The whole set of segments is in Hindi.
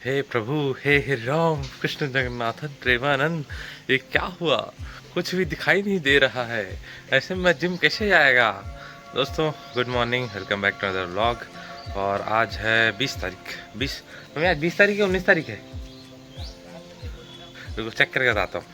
हे प्रभु, हे राम कृष्ण जगन्नाथन प्रेमानंद, ये क्या हुआ? कुछ भी दिखाई नहीं दे रहा है। ऐसे में जिम कैसे जाएगा? दोस्तों good morning, welcome back to other vlog. और आज है 20 तारीख। 20 मम्मी, आज 20 तारीख है 19 तारीख है? बिल्कुल चेक करके बताता हूँ।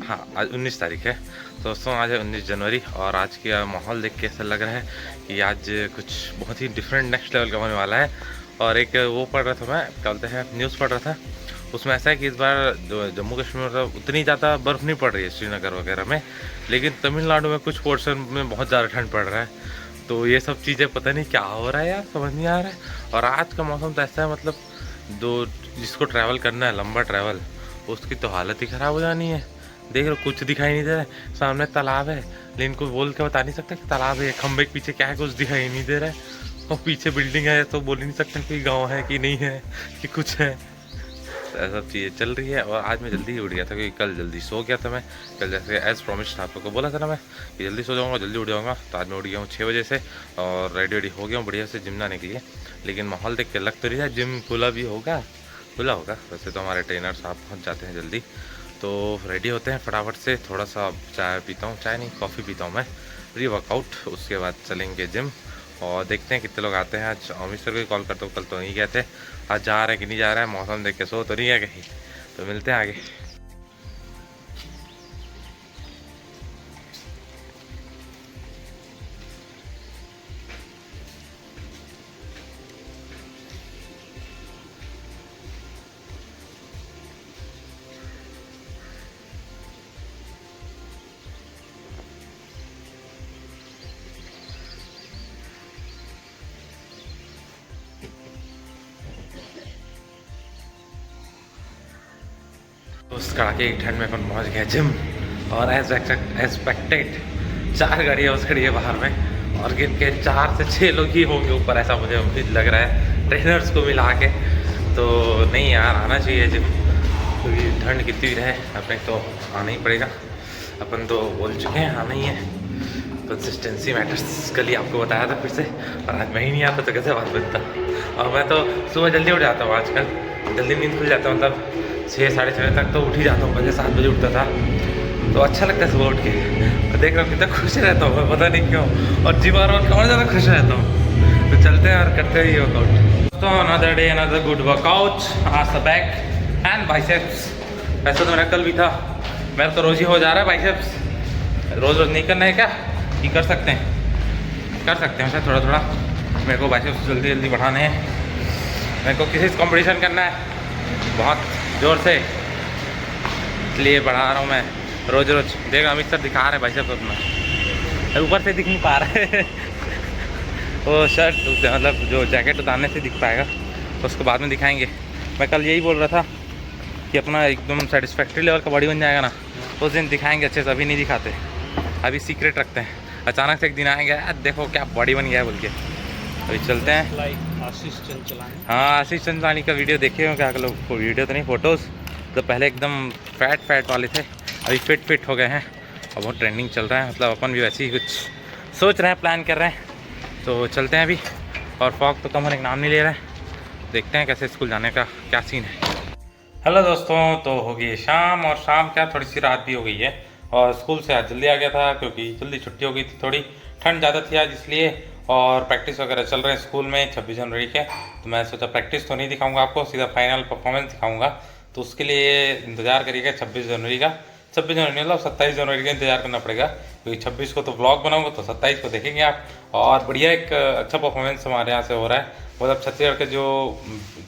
हाँ, आज 19 तारीख है। दोस्तों आज है 19 जनवरी और आज का माहौल देख के ऐसा लग रहा है कि आज कुछ बहुत ही डिफरेंट नेक्स्ट लेवल का होने वाला है। और एक वो पढ़ रहा था, मैं क्या बोलते हैं, न्यूज़ पढ़ रहा था। उसमें ऐसा है कि इस बार जम्मू कश्मीर में उतनी ज़्यादा बर्फ़ नहीं पड़ रही है श्रीनगर वगैरह में, लेकिन तमिलनाडु में कुछ पोर्शन में बहुत ज़्यादा ठंड पड़ रहा है। तो ये सब चीज़ें पता नहीं क्या हो रहा है यार, समझ नहीं आ रहा है। और आज का मौसम तो ऐसा है, मतलब दो जिसको ट्रैवल करना है लंबा ट्रैवल, उसकी तो हालत ही ख़राब हो जानी है। देख लो कुछ दिखाई नहीं दे रहा है। सामने तालाब है लेकिन कोई बोल के बता नहीं सकता कि तालाब है। खंबे के पीछे क्या है कुछ दिखाई नहीं दे रहा है। और पीछे बिल्डिंग है तो बोल ही नहीं सकते कि गांव है कि नहीं है कि कुछ है। तो सब चीज़ें चल रही है। और आज मैं जल्दी ही उठ गया था क्योंकि कल जल्दी सो गया था। मैं कल जैसे एज प्रॉमिस था, आप लोग को बोला था ना मैं कि जल्दी सो जाऊँगा जल्दी उठ जाऊँगा। तो आज मैं उठ गया हूँ 6 बजे से और रेडी हो गया हूँ बढ़िया से जिम जाने के लिए। लेकिन माहौल देख के लग तो रही है जिम खुला भी होगा, खुला होगा। वैसे तो हमारे ट्रेनर साहब पहुँच जाते हैं जल्दी। तो रेडी होते हैं फटाफट से, थोड़ा सा चाय पीता हूँ, चाय नहीं कॉफ़ी पीता हूँ मैं, प्री वर्कआउट। उसके बाद चलेंगे जिम और देखते हैं कितने लोग आते हैं। आज अमित सर को ही कॉल करता हूँ, कल तो नहीं गए थे। आज जा रहे हैं कि नहीं जा रहा है, मौसम देख के सो तो नहीं है कहीं। तो मिलते हैं आगे। उस कड़ाके की ठंड में अपन पहुँच गए जिम। और एज एक्सपेक्टेड 4 गाड़ियाँ उस खड़ी है बाहर में और गिन के 4 से 6 लोग ही होंगे ऊपर, ऐसा मुझे उम्मीद लग रहा है ट्रेनर्स को मिला के। तो नहीं यार, आना चाहिए जिम क्योंकि ठंड कितनी भी रहे अपने तो आना ही पड़ेगा। अपन तो बोल चुके हैं आना ही है। कंसिस्टेंसी मैटर्स, कल ही आपको बताया था फिर से। और आज मैं ही नहीं आता तो कैसे बात बनता। और मैं तो सुबह जल्दी उठ जाता हूँ आजकल, जल्दी नींद खुल जाता हूँ, मतलब 6 साढ़े 6 तक तो उठ ही जाता हूँ। पहले 7 बजे उठता था तो अच्छा लगता है सुबह उठ के। और देख रहा हूँ कितना खुश रहता हूँ मैं, पता नहीं क्यों। और जिम आ रहा हूँ और ज़्यादा खुश रहता हूँ। तो चलते हैं और करते हैं ये वर्कआउट। तो another day another good workout. आज द बैक एंड बाइसेप्स। ऐसा तो मेरा कल भी था, मेरा तो रोज़ ही हो जा रहा है बाइसेप्स। रोज़ रोज़ नहीं करना है क्या, ये कर सकते हैं, कर सकते हैं वैसे थोड़ा थोड़ा। मेरे को बाइसेप्स जल्दी जल्दी बढ़ाने हैं, मेरे को किसी से कॉम्पिटिशन करना है बहुत ज़ोर से, इसलिए बढ़ा रहा हूँ मैं रोज़ रोज़। देख अमित सर दिखा रहे हैं बाइसेप्स अपना, ऊपर से दिख नहीं पा रहा है वो शर्ट मतलब जो जैकेट उतारने से दिख पाएगा, तो उसको बाद में दिखाएंगे। मैं कल यही बोल रहा था कि अपना एकदम सेटिस्फैक्ट्री लेवल का बॉडी बन जाएगा ना, उस दिन दिखाएंगे अच्छे से। अभी नहीं दिखाते, अभी सीक्रेट रखते हैं। अचानक से एक दिन आएंगे यार देखो क्या बॉडी बन गया है बोल के। अभी चलते हैं। आशीष चंचलानी। हाँ, आशीष चंचलानी का वीडियो देखे हो क्या लोग? वीडियो तो नहीं, फोटोज़। तो पहले एकदम फैट वाले थे, अभी फिट हो गए हैं और बहुत ट्रेंडिंग चल रहा है। मतलब अपन भी वैसे ही कुछ सोच रहे हैं, प्लान कर रहे हैं। तो चलते हैं अभी। और फॉग तो कम होने का नाम नहीं ले रहा है। देखते हैं कैसे स्कूल जाने का क्या सीन है। हेलो दोस्तों, तो हो गई शाम, और शाम क्या थोड़ी सी रात भी हो गई है। और स्कूल से आज जल्दी आ गया था क्योंकि जल्दी छुट्टी हो गई थी, थोड़ी ठंड ज़्यादा थी आज इसलिए। और प्रैक्टिस वगैरह चल रहे हैं स्कूल में 26 जनवरी के। तो मैं सोचा प्रैक्टिस तो नहीं दिखाऊंगा आपको, सीधा फाइनल परफॉर्मेंस दिखाऊंगा। तो उसके लिए इंतज़ार करिएगा 26 जनवरी का। 26 जनवरी मतलब 27 जनवरी का इंतजार करना पड़ेगा क्योंकि 26 को तो व्लॉग बनाऊंगा, तो 27 को देखेंगे आप। और बढ़िया एक अच्छा परफॉर्मेंस हमारे यहाँ से हो रहा है। मतलब छत्तीसगढ़ के जो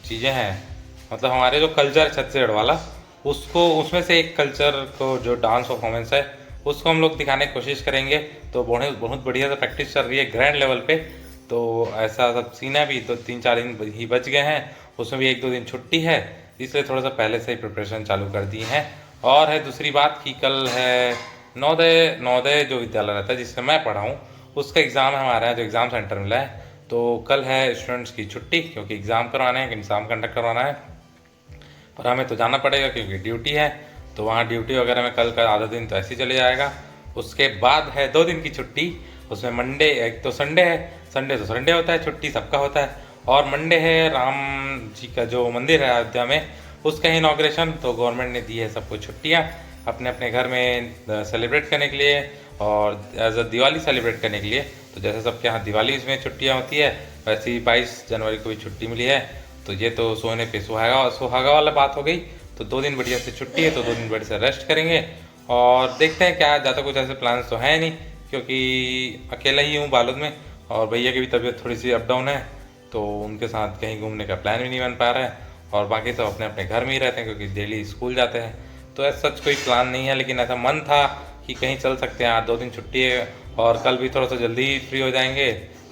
चीज़ें हैं, मतलब हमारे जो कल्चर छत्तीसगढ़ वाला, उसको उसमें से एक कल्चर को जो डांस परफॉर्मेंस है उसको हम लोग दिखाने की कोशिश करेंगे। तो बहुत बढ़िया से प्रैक्टिस चल रही है ग्रैंड लेवल पे। तो ऐसा सब सीन है। अभी तो 3-4 दिन ही बच गए हैं, उसमें भी 1-2 दिन छुट्टी है, इसलिए थोड़ा सा पहले से ही प्रिपरेशन चालू कर दी है। और है दूसरी बात कि कल है नवोदय जो विद्यालय रहता है जिससे मैं पढ़ा हूँ, उसका एग्ज़ाम है हमारे यहाँ, जो एग्ज़ाम सेंटर मिला है। तो कल है स्टूडेंट्स की छुट्टी क्योंकि एग्ज़ाम करवाना है, एग्ज़ाम कंडक्ट करवाना है। पर हमें तो जाना पड़ेगा क्योंकि ड्यूटी है। तो वहाँ ड्यूटी वगैरह में कल का आधा दिन तो ऐसे ही चले जाएगा। उसके बाद है 2 दिन की छुट्टी, उसमें मंडे, एक तो संडे है, संडे तो संडे होता है, छुट्टी सबका होता है। और मंडे है राम जी का जो मंदिर है अयोध्या में, उसका इनॉग्रेशन। तो गवर्नमेंट ने दी है सबको छुट्टियाँ अपने अपने घर में सेलिब्रेट करने के लिए और एज अ दिवाली सेलिब्रेट करने के लिए। तो जैसे सबके यहाँ दिवाली में छुट्टियाँ होती है, वैसे ही 22 जनवरी को भी छुट्टी मिली है। तो ये तो सोने पे सुहागा सुहागा वाला बात हो गई। तो 2 दिन बढ़िया से छुट्टी है, तो 2 दिन बढ़िया से रेस्ट करेंगे और देखते हैं क्या। ज़्यादा कुछ ऐसे प्लान्स तो है नहीं, क्योंकि अकेला ही हूँ बालोद में और भैया की भी तबीयत थोड़ी सी अप डाउन है, तो उनके साथ कहीं घूमने का प्लान भी नहीं बन पा रहा है। और बाकी सब अपने अपने घर में ही रहते हैं, क्योंकि डेली स्कूल जाते हैं। तो ऐसा सच कोई प्लान नहीं है, लेकिन ऐसा मन था कि कहीं चल सकते हैं। आज 2 दिन छुट्टी है और कल भी थोड़ा सा जल्दी ही फ्री हो जाएंगे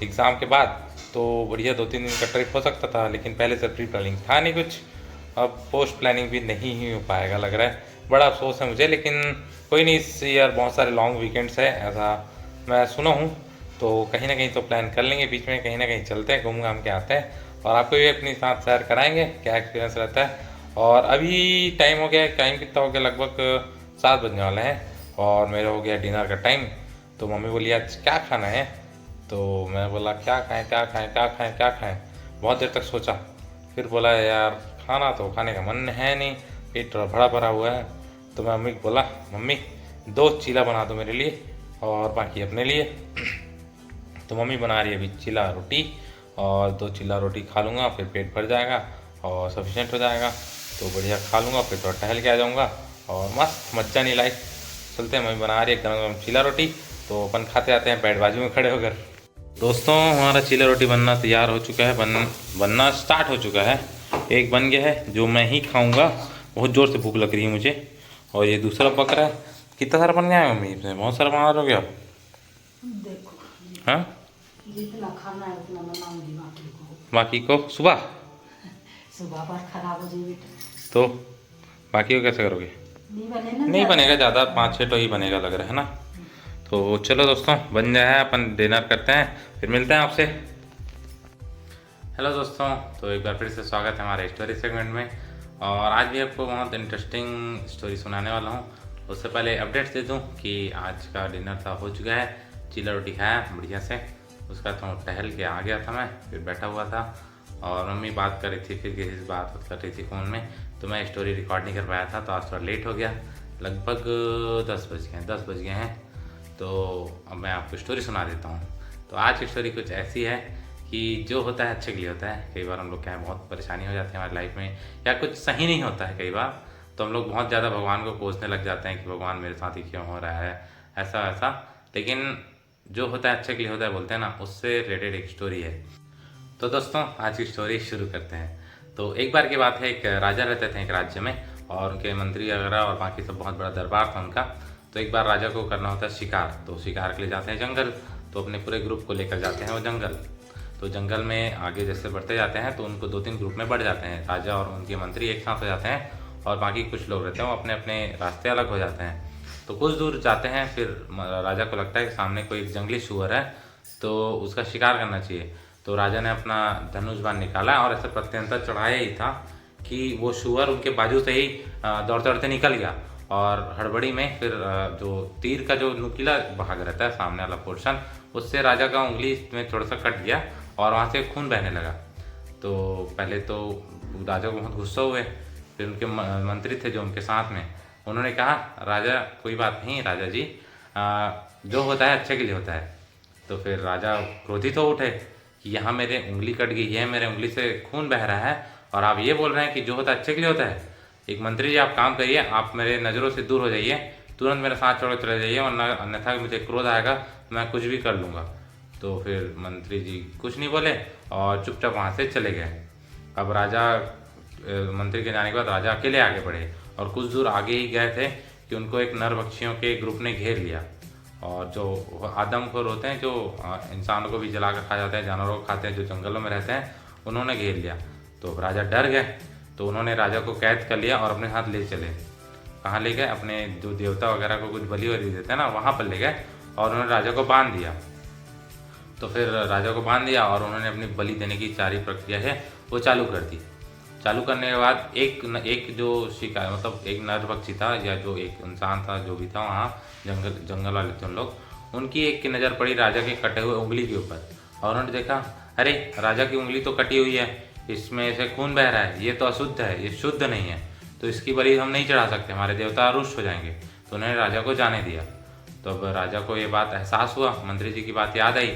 एग्ज़ाम के बाद, तो बढ़िया 2-3 दिन का ट्रिप हो सकता था। लेकिन पहले से प्री प्लानिंग था नहीं कुछ, अब पोस्ट प्लानिंग भी नहीं ही हो पाएगा लग रहा है। बड़ा अफसोस है मुझे, लेकिन कोई नहीं, इस ईयर बहुत सारे लॉन्ग वीकेंड्स है ऐसा मैं सुना हूँ। तो कहीं ना कहीं तो प्लान कर लेंगे बीच में, कहीं ना कहीं चलते हैं, घूम घाम के आते हैं और आपको भी अपने साथ शेयर कराएंगे क्या एक्सपीरियंस रहता है। और अभी टाइम हो गया, टाइम कितना हो गया, लगभग 7 बजने वाले हैं और मेरा हो गया डिनर का टाइम। तो मम्मी बोली आज क्या खाना है, तो मैं बोला क्या खाएं क्या खाएं क्या खाएं क्या खाएं। बहुत देर तक सोचा, फिर बोला यार खाना तो खाने का मन है नहीं, पेट भरा भरा हुआ है। तो मैं मम्मी को बोला मम्मी 2 चीला बना दो मेरे लिए और बाकी अपने लिए। तो मम्मी बना रही है अभी चीला रोटी और 2 चीला रोटी खा लूँगा, फिर पेट भर जाएगा और सफिशेंट हो जाएगा। तो बढ़िया खा लूँगा, फिर थोड़ा टहल के आ जाऊँगा और मस्त मज्जा नहीं लाइफ। चलते हैं, मम्मी बना रही है गरम गरम चीला रोटी, तो अपन खाते आते हैं बैठ बाजू में खड़े होकर। दोस्तों हमारा चीला रोटी बनना तैयार हो चुका है, बनना स्टार्ट हो चुका है। एक बन गया है जो मैं ही खाऊंगा, बहुत ज़ोर से भूख लग रही है मुझे। और ये दूसरा पक रहा है। कितना सारा बन गया है मम्मी, इसमें बहुत सारा बना रहे हो आप? देखो हाँ जितना खाना है उतना बनाऊंगी, बाकी को सुबह सुबह पर खराब हो जाए बेटा। तो बाकी को कैसे करोगे? नहीं बने ना, नहीं बनेगा, ज़्यादा 5-6 तो ही बनेगा लग रहा है ना। तो चलो दोस्तों बन जाए, अपन डिनर करते हैं, फिर मिलते हैं आपसे। हेलो दोस्तों, तो एक बार फिर से स्वागत है हमारे स्टोरी सेगमेंट में। और आज भी आपको बहुत इंटरेस्टिंग स्टोरी सुनाने वाला हूँ। उससे पहले अपडेट्स दे दूँ कि आज का डिनर था हो चुका है, चीला रोटी खाया बढ़िया से। उसका तो टहल के आ गया था मैं, फिर बैठा हुआ था और मम्मी बात कर रही थी, फिर किसी से बात कर रही थी फ़ोन में, तो मैं स्टोरी रिकॉर्ड नहीं कर पाया था। तो आज थोड़ा लेट हो गया, लगभग 10 बज गए हैं। तो अब मैं आपको स्टोरी सुना देता हूँ। तो आज की स्टोरी कुछ ऐसी है कि जो होता है अच्छे के लिए होता है। कई बार हम लोग क्या है, बहुत परेशानी हो जाती है हमारी लाइफ में, या कुछ सही नहीं होता है कई बार, तो हम लोग बहुत ज़्यादा भगवान को कोसने लग जाते हैं कि भगवान मेरे साथ ही क्यों हो रहा है ऐसा ऐसा। लेकिन जो होता है अच्छे के लिए होता है बोलते हैं ना, उससे रिलेटेड एक स्टोरी है। तो दोस्तों आज की स्टोरी शुरू करते हैं। तो एक बार की बात है, एक राजा रहते थे एक राज्य में और उनके मंत्री वगैरह और बाकी सब बहुत बड़ा दरबार था उनका। तो एक बार राजा को करना होता है शिकार, तो शिकार के लिए जाते हैं जंगल। तो अपने पूरे ग्रुप को लेकर जाते हैं वो जंगल। तो जंगल में आगे जैसे बढ़ते जाते हैं तो उनको 2-3 ग्रुप में बढ़ जाते हैं। राजा और उनके मंत्री एक साथ हो जाते हैं और बाकी कुछ लोग रहते हैं वो अपने अपने रास्ते अलग हो जाते हैं। तो कुछ दूर जाते हैं, फिर राजा को लगता है कि सामने कोई एक जंगली सुअर है, तो उसका शिकार करना चाहिए। तो राजा ने अपना धनुष बाण निकाला और ऐसा प्रत्यंतर चढ़ाया ही था कि वो सुअर उनके बाजू से ही दौड़ते दौड़ते निकल गया। और हड़बड़ी में फिर जो तीर का जो नुकीला भाग रहता है सामने वाला पोर्शन, उससे राजा का उंगली में थोड़ा सा कट गया और वहाँ से खून बहने लगा। तो पहले तो राजा को बहुत गुस्सा हुए, फिर उनके मंत्री थे जो उनके साथ में, उन्होंने कहा राजा कोई बात नहीं राजा जी, जो होता है अच्छे के लिए होता है। तो फिर राजा क्रोधित हो उठे कि यहाँ मेरे उंगली कट गई है, मेरे उंगली से खून बह रहा है और आप ये बोल रहे हैं कि जो होता है अच्छे के लिए होता है। एक मंत्री जी आप काम करिए, आप मेरे नज़रों से दूर हो जाइए, तुरंत मेरा साथ छोड़ चले जाइए, वरना अन्यथा मुझे क्रोध आएगा, मैं कुछ भी कर लूँगा। तो फिर मंत्री जी कुछ नहीं बोले और चुपचाप वहाँ से चले गए। अब राजा मंत्री के जाने के बाद राजा अकेले आगे बढ़े और कुछ दूर आगे ही गए थे कि उनको एक नर पक्षियों के ग्रुप ने घेर लिया। और जो आदमखोर होते हैं, जो इंसानों को भी जला कर खा जाते हैं, जानवरों को खाते हैं, जो जंगलों में रहते हैं, उन्होंने घेर लिया। तो राजा डर गए, तो उन्होंने राजा को कैद कर लिया और अपने साथ ले चले। कहाँ ले गए? अपने जो देवता वगैरह को कुछ बलि वली देते हैं ना, वहाँ पर ले गए और उन्होंने राजा को बांध दिया। तो फिर राजा को बांध दिया और उन्होंने अपनी बलि देने की सारी प्रक्रिया है वो चालू कर दी। चालू करने के बाद एक जो शिकार मतलब एक नर पक्षी था या जो एक इंसान था जो भी था वहाँ जंगल वाले थे उन लोग, उनकी एक की नज़र पड़ी राजा के कटे हुए उंगली के ऊपर और उन्होंने देखा अरे राजा की उंगली तो कटी हुई है, इसमें से खून बह रहा है, ये तो अशुद्ध है, ये शुद्ध नहीं है, तो इसकी बलि हम नहीं चढ़ा सकते, हमारे देवता रुष्ट हो जाएंगे। तो उन्होंने राजा को जाने दिया। तो अब राजा को ये बात एहसास हुआ, मंत्री जी की बात याद आई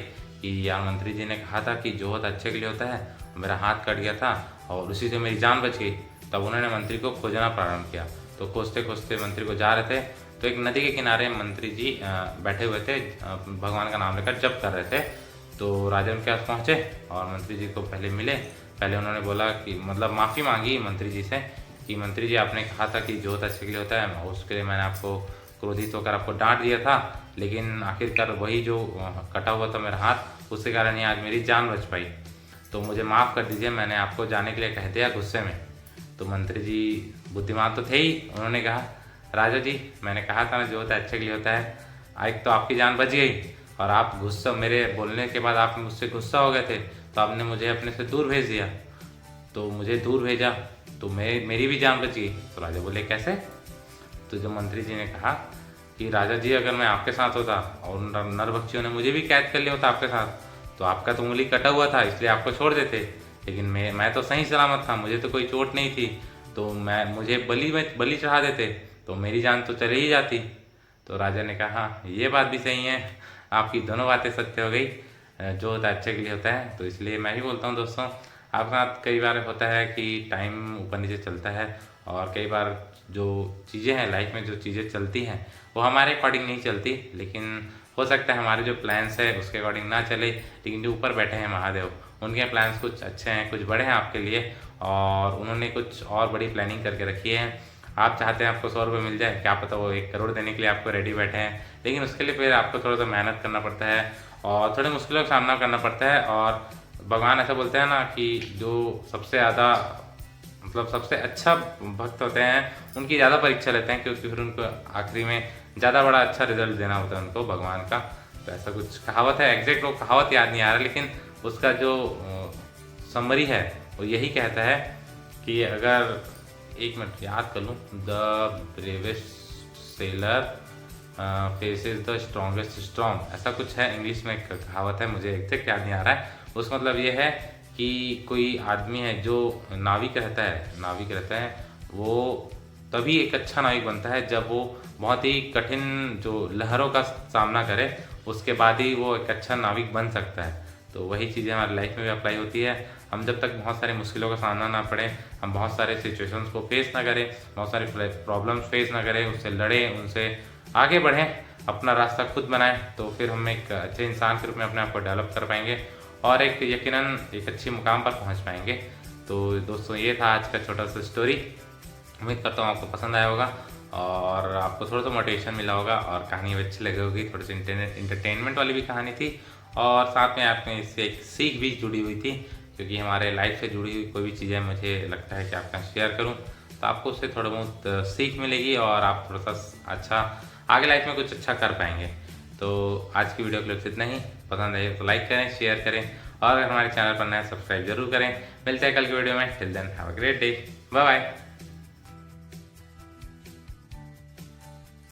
कि यार मंत्री जी ने कहा था कि जो होता अच्छे के लिए होता है, मेरा हाथ कट गया था और उसी से मेरी जान बच गई। तब उन्होंने मंत्री को खोजना प्रारंभ किया। तो खोजते खोजते मंत्री को जा रहे थे, तो एक नदी के किनारे मंत्री जी बैठे हुए थे, भगवान का नाम लेकर जप कर रहे थे। तो राजा उनके पास पहुँचे और मंत्री जी को पहले मिले। पहले उन्होंने बोला कि मतलब माफ़ी मांगी मंत्री जी से कि मंत्री जी आपने कहा था कि जो होता अच्छे के लिए होता है, उसके लिए मैंने आपको क्रोधित होकर आपको डांट दिया था, लेकिन आखिरकार वही जो कटा हुआ था मेरा हाथ, उसके कारण ही आज मेरी जान बच पाई, तो मुझे माफ़ कर दीजिए, मैंने आपको जाने के लिए कह दिया गुस्से में। तो मंत्री जी बुद्धिमान तो थे ही, उन्होंने कहा राजा जी मैंने कहा था ना जो होता है अच्छे के लिए होता है, एक तो आपकी जान बच गई और आप गुस्सा, मेरे बोलने के बाद आप मुझसे गुस्सा हो गए थे, तो आपने मुझे अपने से दूर भेज दिया, तो मुझे दूर भेजा तो मेरी भी जान बच गई। तो राजा बोले कैसे? तो जो मंत्री जी ने कहा कि राजा जी अगर मैं आपके साथ होता और नरभक्षियों ने मुझे भी कैद कर लिया होता आपके साथ, तो आपका तो उंगली कटा हुआ था इसलिए आपको छोड़ देते, लेकिन मैं तो सही सलामत था, मुझे तो कोई चोट नहीं थी, तो मुझे बलि चढ़ा देते तो मेरी जान तो चली ही जाती। तो राजा ने कहा हाँ ये बात भी सही है, आपकी दोनों बातें सत्य हो गई, जो होता है अच्छे के लिए होता है। तो इसलिए मैं ही बोलता हूँ दोस्तों, आपके साथ कई बार होता है कि टाइम ऊपर नीचे चलता है और कई बार जो चीज़ें हैं लाइफ में, जो चीज़ें चलती हैं वो हमारे अकॉर्डिंग नहीं चलती, लेकिन हो सकता है हमारे जो प्लान्स है उसके अकॉर्डिंग ना चले, लेकिन जो ऊपर बैठे हैं महादेव, उनके प्लान्स कुछ अच्छे हैं, कुछ बड़े हैं आपके लिए और उन्होंने कुछ और बड़ी प्लानिंग करके रखी है। आप चाहते हैं आपको 100 रुपये मिल जाए, क्या पता वो 1 करोड़ देने के लिए आपको रेडी बैठे हैं, लेकिन उसके लिए फिर आपको थोड़ा सा मेहनत करना पड़ता है और थोड़ी मुश्किलों का सामना करना पड़ता है। और भगवान ऐसा बोलते हैं ना कि जो सबसे ज़्यादा मतलब सबसे अच्छा भक्त होते हैं उनकी ज़्यादा परीक्षा लेते हैं, क्योंकि फिर उनको आखिरी में ज़्यादा बड़ा अच्छा रिजल्ट देना होता है उनको भगवान का। तो ऐसा कुछ कहावत है, एग्जैक्ट वो कहावत याद नहीं आ रहा, लेकिन उसका जो समरी है वो यही कहता है कि अगर 1 मिनट याद कर लूँ, the bravest seller faces the strongest storm, ऐसा कुछ है इंग्लिश में कहावत है, मुझे एग्जैक्ट याद नहीं आ रहा है। उसका मतलब ये है कि कोई आदमी है जो नाविक रहता है वो तभी एक अच्छा नाविक बनता है जब वो बहुत ही कठिन जो लहरों का सामना करे, उसके बाद ही वो एक अच्छा नाविक बन सकता है। तो वही चीज़ें हमारी लाइफ में भी अप्लाई होती है। हम जब तक बहुत सारी मुश्किलों का सामना ना पड़े, हम बहुत सारे सिचुएशंस को फेस ना करें, बहुत सारे प्रॉब्लम्स फेस ना करें, उससे लड़ें, उनसे आगे बढ़ें, अपना रास्ता खुद बनाएं, तो फिर हम एक अच्छे इंसान के रूप में अपने आप को डेवलप कर पाएंगे और एक यकीनन एक अच्छी मुकाम पर पहुंच पाएंगे। तो दोस्तों ये था आज का छोटा सा स्टोरी, उम्मीद करता हूँ आपको पसंद आया होगा और आपको थोड़ा सा मोटिवेशन मिला होगा और कहानी भी अच्छी लगी होगी। थोड़ी सी इंटरटेनमेंट वाली भी कहानी थी और साथ में आपने इससे एक सीख भी जुड़ी हुई थी, क्योंकि हमारे लाइफ से जुड़ी हुई कोई भी चीज़ें मुझे लगता है कि आपका शेयर करूँ तो आपको उससे थोड़ा बहुत सीख मिलेगी और आप थोड़ा सा अच्छा आगे लाइफ में कुछ अच्छा कर पाएंगे। तो आज की वीडियो के लिए इतना ही, पसंद आए तो लाइक करें, शेयर करें और अगर हमारे चैनल पर नया सब्सक्राइब जरूर करें। मिलते हैं कल की वीडियो में, till then have a great day, bye bye.